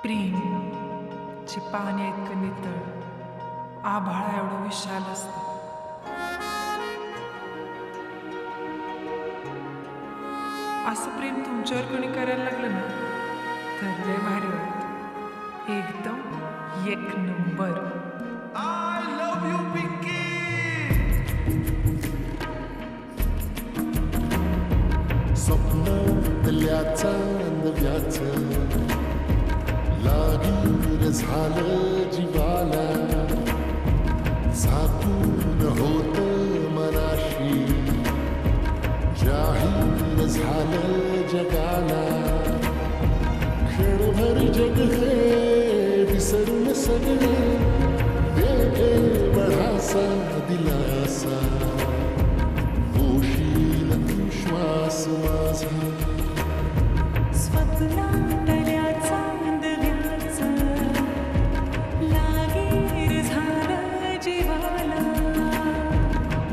प्रेम जे पाण्या इतकं नितळ आभाळा एवढं विशाल असतं. असं प्रेम तुमच्यावर कोणी करायला लागलं ना तर लय भारी वाटतं. एकदम एक number. I love you, Pinky. स्वप्नातल्या चांदव्याचं लागीर झालं जीवाला, झाकून होत मनाशी जाहीर झालं जगाला. क्षणभर जग हे विसरून सगळे वेगळे बढासा दिलासा. होशील तू श्वास माझा स्वप्नातल्या चांदण्याचं लागीर झालं जीवाला,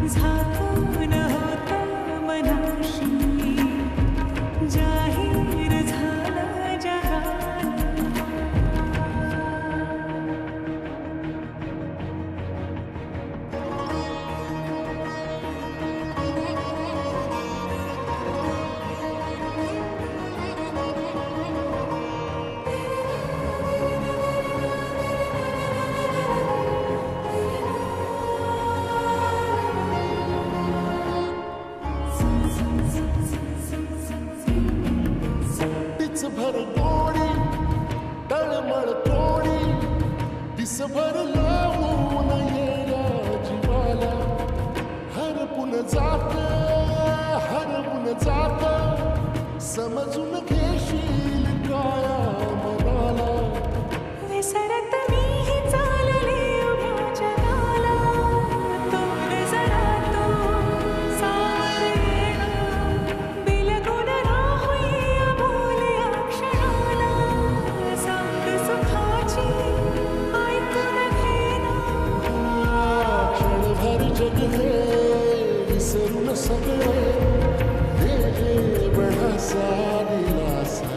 झाकून होतं मनाशी जाहीर झालं जगाला. भर गोडी तळमळ तोडी दिसभर लावून येण्या जीवाला. हरपून जात समजून घेशील काया मनाला. विसरत मीही चालले उभ्या जगाला, दूर जरा तो सावर येणं, बिलगून राहूया बोलया क्षणाला. सांग सुखाची ऐकून घेणं, क्षणभर जग हे विसरून सगळे वेगळे बढासा दिलासा.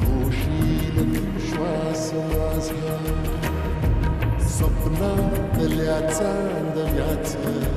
होशील तू श्वास माझा स्वप्नातल्या चांदण्याचं